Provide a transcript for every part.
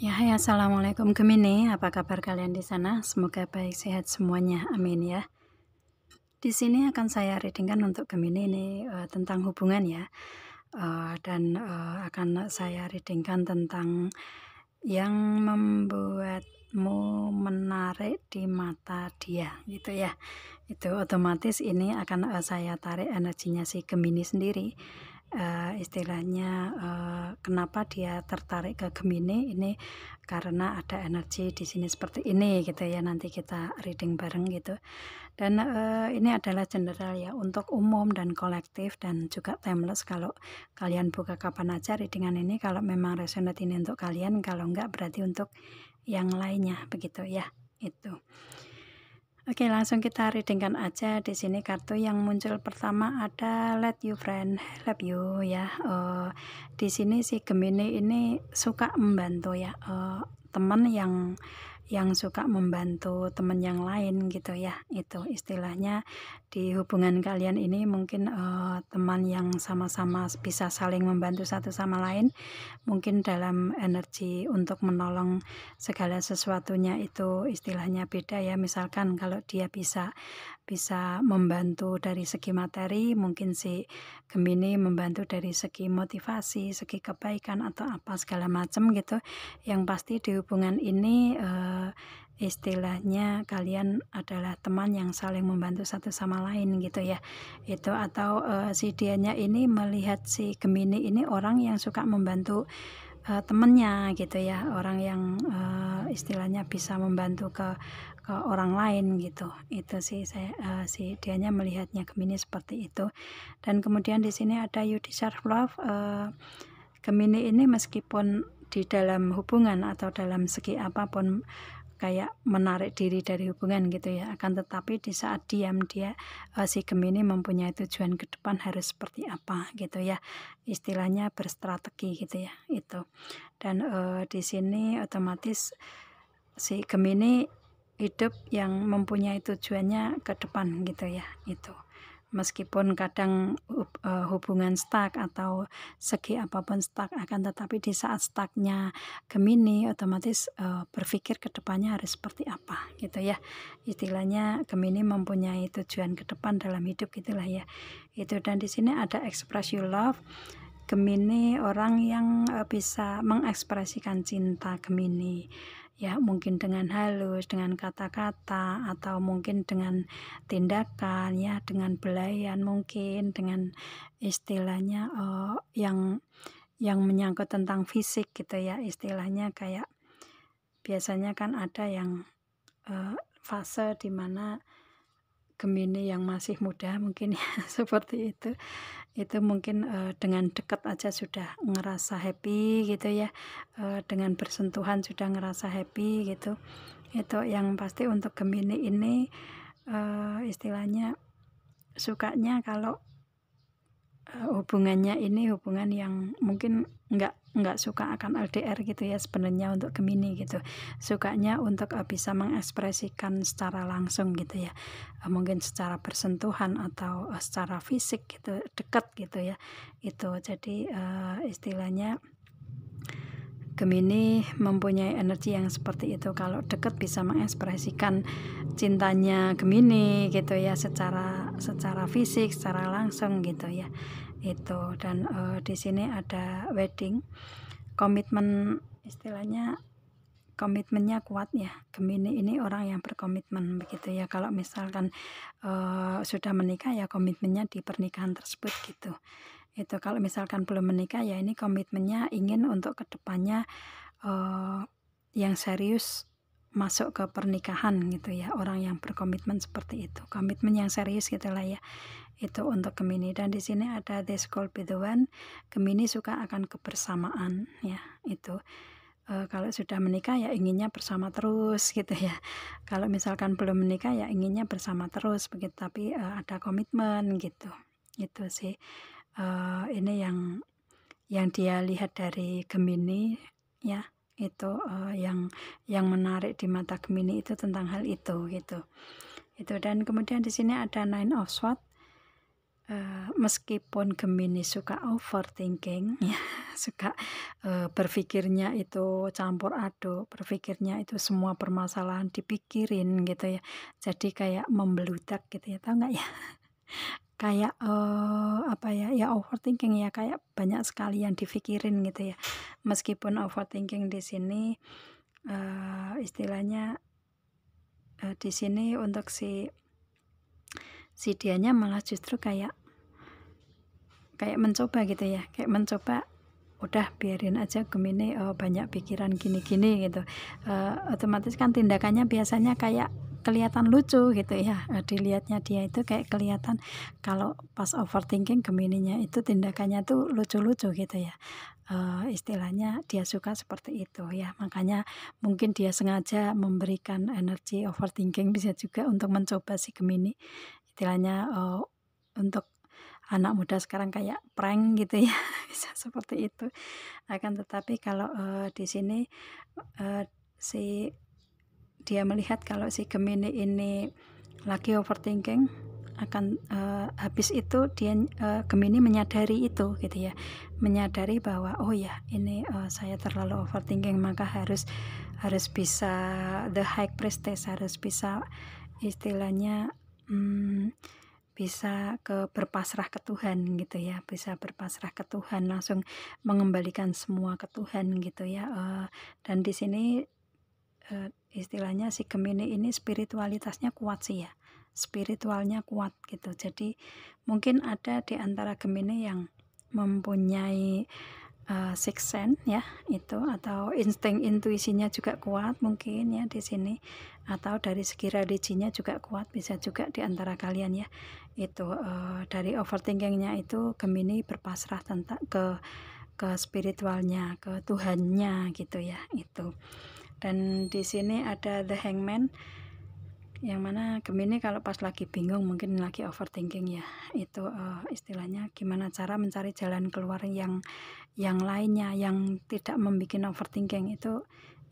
Ya, hai, assalamualaikum Gemini. Apa kabar kalian di sana? Semoga baik, sehat semuanya. Amin ya. Di sini akan saya readingkan untuk Gemini ini tentang hubungan ya. Dan akan saya readingkan tentang yang membuatmu menarik di mata dia, gitu ya. Itu otomatis ini akan saya tarik energinya si Gemini sendiri. Istilahnya kenapa dia tertarik ke Gemini ini karena ada energi di sini seperti ini gitu ya, nanti kita reading bareng gitu. Dan ini adalah general ya, untuk umum dan kolektif dan juga timeless. Kalau kalian buka kapan aja readingan ini, kalau memang resonate ini untuk kalian, kalau enggak berarti untuk yang lainnya, begitu ya. Itu. Oke, langsung kita readingkan aja. Di sini kartu yang muncul pertama ada Let You Friend Help You ya. Di sini si Gemini ini suka membantu ya, teman yang suka membantu teman yang lain gitu ya. Itu istilahnya di hubungan kalian ini mungkin teman yang sama-sama bisa saling membantu satu sama lain, mungkin dalam energi untuk menolong segala sesuatunya itu istilahnya beda ya. Misalkan kalau dia bisa membantu dari segi materi, mungkin si Gemini membantu dari segi motivasi, segi kebaikan atau apa segala macam gitu. Yang pasti di hubungan ini istilahnya kalian adalah teman yang saling membantu satu sama lain gitu ya. Itu atau si dianya ini melihat si Gemini ini orang yang suka membantu temennya gitu ya, orang yang istilahnya bisa membantu ke orang lain gitu. Itu sih saya si dianya melihatnya Gemini seperti itu. Dan kemudian di sini ada You Deserve Love. Gemini ini meskipun di dalam hubungan atau dalam segi apapun kayak menarik diri dari hubungan gitu ya, akan tetapi di saat diam dia si Gemini mempunyai tujuan ke depan harus seperti apa gitu ya, istilahnya berstrategi gitu ya itu. Dan di sini otomatis si Gemini hidup yang mempunyai tujuannya ke depan gitu ya itu. Meskipun kadang hubungan stuck atau segi apapun stuck, akan tetapi di saat stucknya Gemini otomatis berpikir ke depannya harus seperti apa gitu ya. Istilahnya Gemini mempunyai tujuan ke depan dalam hidup gitulah ya. Itu. Dan di sini ada express your love. Gemini orang yang bisa mengekspresikan cinta Gemini ya, mungkin dengan halus, dengan kata-kata, atau mungkin dengan tindakan ya, dengan belayan, mungkin dengan istilahnya yang menyangkut tentang fisik gitu ya, istilahnya kayak biasanya kan ada yang fase dimana Gemini yang masih muda mungkin ya seperti itu mungkin dengan dekat aja sudah ngerasa happy gitu ya, dengan bersentuhan sudah ngerasa happy gitu. Itu yang pasti untuk Gemini ini istilahnya sukanya kalau hubungannya ini hubungan yang mungkin nggak suka akan LDR gitu ya sebenarnya untuk Gemini gitu. Sukanya untuk bisa mengekspresikan secara langsung gitu ya. Mungkin secara bersentuhan atau secara fisik gitu, dekat gitu ya. Itu jadi istilahnya Gemini mempunyai energi yang seperti itu. Kalau dekat bisa mengekspresikan cintanya Gemini gitu ya, secara fisik, secara langsung gitu ya. Itu. Dan di sini ada wedding, komitmen, istilahnya komitmennya kuat ya. Gemini ini orang yang berkomitmen begitu ya. Kalau misalkan sudah menikah ya komitmennya di pernikahan tersebut gitu. Itu kalau misalkan belum menikah ya ini komitmennya ingin untuk kedepannya yang serius masuk ke pernikahan gitu ya, orang yang berkomitmen seperti itu, komitmen yang serius gitulah ya. Itu untuk Gemini. Dan di sini ada This Could Be The One. Gemini suka akan kebersamaan ya, itu. Kalau sudah menikah ya inginnya bersama terus gitu ya. Kalau misalkan belum menikah ya inginnya bersama terus begitu, tapi ada komitmen gitu. Itu sih ini yang dia lihat dari Gemini ya. Itu yang menarik di mata Gemini itu tentang hal itu gitu. Itu. Dan kemudian di sini ada Nine of Swords. meskipun Gemini suka overthinking ya, suka berpikirnya itu campur aduk, berpikirnya itu semua permasalahan dipikirin gitu ya. Jadi kayak membeludak gitu ya, tahu nggak ya? Kayak, apa ya, ya overthinking ya, kayak banyak sekali yang dipikirin gitu ya. Meskipun overthinking di sini, istilahnya, di sini untuk si dianya malah justru kayak mencoba gitu ya, kayak mencoba, udah biarin aja Gemini banyak pikiran gini-gini gitu. Otomatis kan tindakannya biasanya kayak kelihatan lucu gitu ya, dilihatnya dia itu kayak kelihatan kalau pas overthinking Gemininya itu tindakannya tuh lucu-lucu gitu ya. Istilahnya dia suka seperti itu ya, makanya mungkin dia sengaja memberikan energi overthinking, bisa juga untuk mencoba si Gemini. Istilahnya, untuk anak muda sekarang kayak prank gitu ya, bisa seperti itu. Akan tetapi kalau, di sini, si dia melihat kalau si Gemini ini lagi overthinking akan, habis itu dia, Gemini menyadari itu gitu ya, menyadari bahwa, "Oh ya ini, saya terlalu overthinking, maka harus bisa the high priestess, harus bisa istilahnya, bisa berpasrah ke Tuhan gitu ya, bisa berpasrah ke Tuhan, langsung mengembalikan semua ke Tuhan gitu ya." Dan di sini, istilahnya si Gemini ini spiritualitasnya kuat sih ya, spiritualnya kuat gitu. Jadi mungkin ada di antara Gemini yang mempunyai, sixth sense ya itu, atau insting intuisinya juga kuat mungkin ya di sini, atau dari segi religinya juga kuat, bisa juga di antara kalian ya. Itu, dari overthinkingnya itu Gemini berpasrah tentang ke spiritualnya, ke Tuhannya gitu ya, itu. Dan di sini ada The Hangman, yang mana Gemini kalau pas lagi bingung, mungkin lagi overthinking ya, itu, istilahnya gimana cara mencari jalan keluar yang lainnya, yang tidak membuat overthinking itu,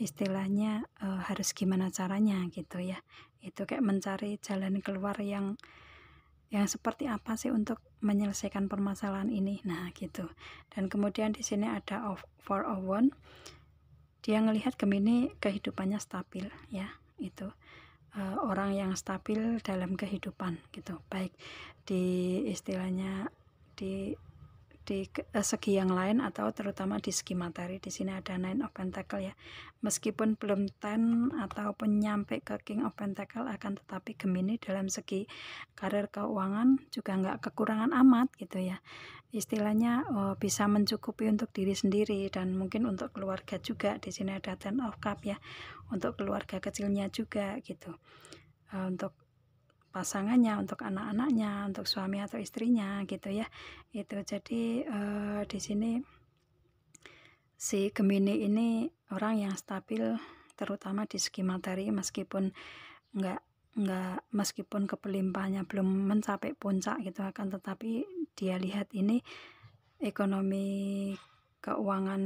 istilahnya, harus gimana caranya gitu ya. Itu kayak mencari jalan keluar yang seperti apa sih untuk menyelesaikan permasalahan ini. Nah, gitu. Dan kemudian di sini ada Four of Wands. Dia ngelihat Gemini kehidupannya stabil ya, itu. Orang yang stabil dalam kehidupan gitu, baik di istilahnya di segi yang lain atau terutama di segi materi. Di sini ada Nine of Pentacle ya, meskipun belum 10 ataupun nyampe ke King of Pentacle, akan tetapi Gemini dalam segi karir keuangan juga nggak kekurangan amat gitu ya, istilahnya bisa mencukupi untuk diri sendiri dan mungkin untuk keluarga juga. Di sini ada Ten of Cup ya, untuk keluarga kecilnya juga gitu, untuk pasangannya, untuk anak-anaknya, untuk suami atau istrinya gitu ya. Itu jadi, di sini si Gemini ini orang yang stabil terutama di segi materi, meskipun meskipun kepelimpahannya belum mencapai puncak gitu, akan tetapi dia lihat ini ekonomi keuangan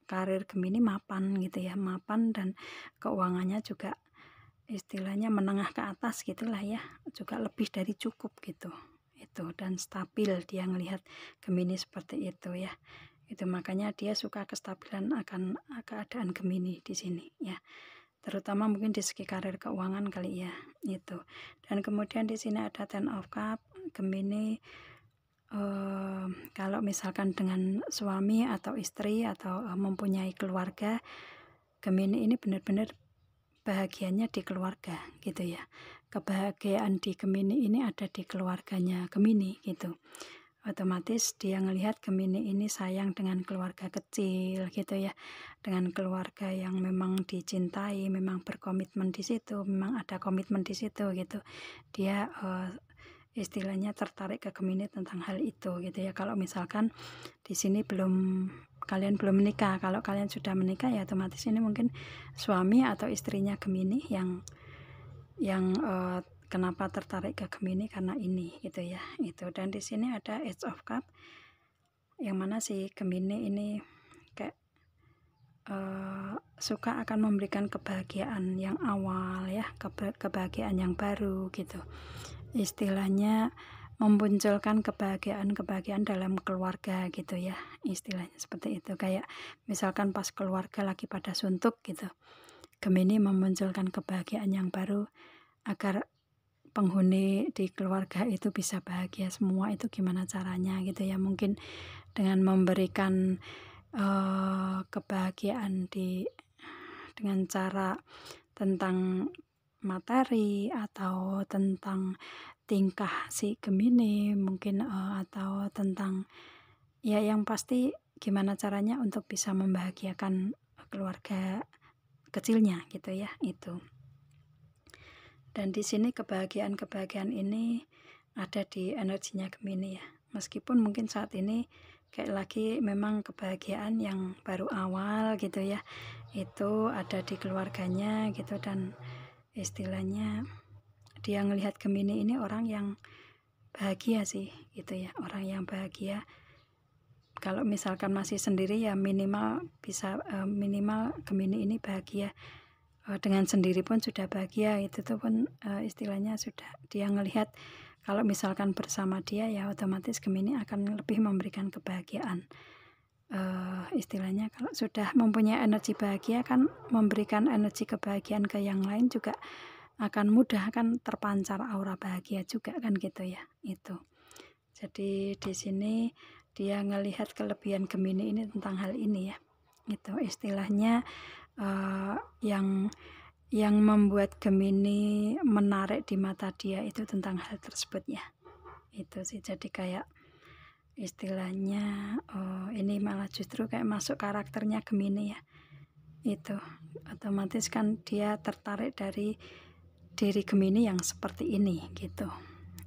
karir Gemini mapan gitu ya, mapan, dan keuangannya juga istilahnya menengah ke atas gitulah ya, juga lebih dari cukup gitu. Itu, dan stabil, dia ngelihat Gemini seperti itu ya. Itu makanya dia suka kestabilan akan keadaan Gemini di sini ya. Terutama mungkin di segi karir keuangan kali ya, itu. Dan kemudian di sini ada Ten of Cup. Gemini, kalau misalkan dengan suami atau istri atau mempunyai keluarga, Gemini ini benar-benar bahagianya di keluarga gitu ya. Kebahagiaan di Gemini ini ada di keluarganya Gemini gitu. Otomatis dia ngelihat Gemini ini sayang dengan keluarga kecil gitu ya, dengan keluarga yang memang dicintai, memang berkomitmen di situ, memang ada komitmen di situ gitu. Dia, istilahnya tertarik ke Gemini tentang hal itu gitu ya. Kalau misalkan di sini kalian belum menikah, kalau kalian sudah menikah ya otomatis ini mungkin suami atau istrinya Gemini yang kenapa tertarik ke Gemini, karena ini gitu ya, itu. Dan di sini ada Ace of Cup, yang mana si Gemini ini kayak suka akan memberikan kebahagiaan yang awal ya, kebahagiaan yang baru gitu. Istilahnya memunculkan kebahagiaan-kebahagiaan dalam keluarga gitu ya, istilahnya seperti itu. Kayak misalkan pas keluarga lagi pada suntuk gitu, Gemini memunculkan kebahagiaan yang baru agar penghuni di keluarga itu bisa bahagia semua. Itu gimana caranya gitu ya, mungkin dengan memberikan kebahagiaan dengan cara tentang materi atau tentang tingkah si Gemini mungkin, atau tentang ya yang pasti gimana caranya untuk bisa membahagiakan keluarga kecilnya gitu ya, itu. Dan di sini kebahagiaan-kebahagiaan ini ada di energinya Gemini ya. Meskipun mungkin saat ini kayak lagi memang kebahagiaan yang baru awal gitu ya, itu ada di keluarganya gitu, dan istilahnya dia ngelihat Gemini ini orang yang bahagia sih gitu ya, orang yang bahagia. Kalau misalkan masih sendiri ya minimal bisa minimal Gemini ini bahagia dengan sendiri pun sudah bahagia, itu tuh pun istilahnya sudah dia ngelihat. Kalau misalkan bersama dia ya otomatis Gemini akan lebih memberikan kebahagiaan. Istilahnya kalau sudah mempunyai energi bahagia kan memberikan energi kebahagiaan ke yang lain juga akan mudah, kan terpancar aura bahagia juga kan gitu ya, itu. Jadi di sini dia ngelihat kelebihan Gemini ini tentang hal ini ya, itu istilahnya yang membuat Gemini menarik di mata dia itu tentang hal tersebut ya, itu sih. Jadi kayak istilahnya ini malah justru kayak masuk karakternya Gemini ya, itu otomatis kan dia tertarik dari diri Gemini yang seperti ini gitu,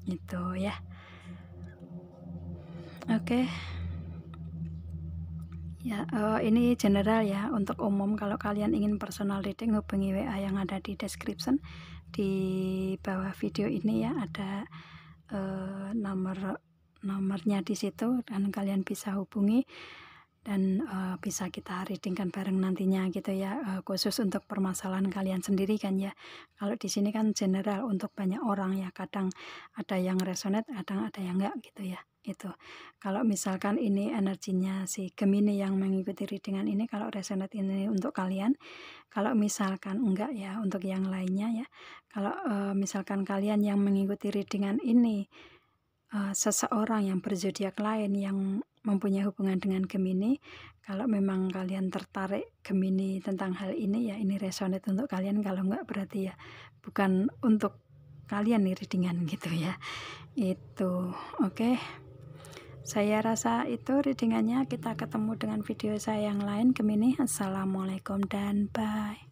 itu ya. Oke. Ya, ini general ya, untuk umum. Kalau kalian ingin personal reading hubungi WA yang ada di description di bawah video ini ya, ada nomornya di situ dan kalian bisa hubungi dan bisa kita readingkan bareng nantinya gitu ya, khusus untuk permasalahan kalian sendiri kan ya. Kalau di sini kan general untuk banyak orang ya, kadang ada yang resonate, kadang ada yang enggak gitu ya. Itu kalau misalkan ini energinya si Gemini yang mengikuti readingan ini, kalau resonate ini untuk kalian, kalau misalkan enggak ya untuk yang lainnya ya. Kalau misalkan kalian yang mengikuti readingan ini seseorang yang berzodiak lain yang mempunyai hubungan dengan Gemini, kalau memang kalian tertarik Gemini tentang hal ini ya ini resonate untuk kalian. Kalau enggak berarti ya bukan untuk kalian nih readingan gitu ya, itu. Oke. Saya rasa itu readingannya. Kita ketemu dengan video saya yang lain Gemini. Assalamualaikum dan bye.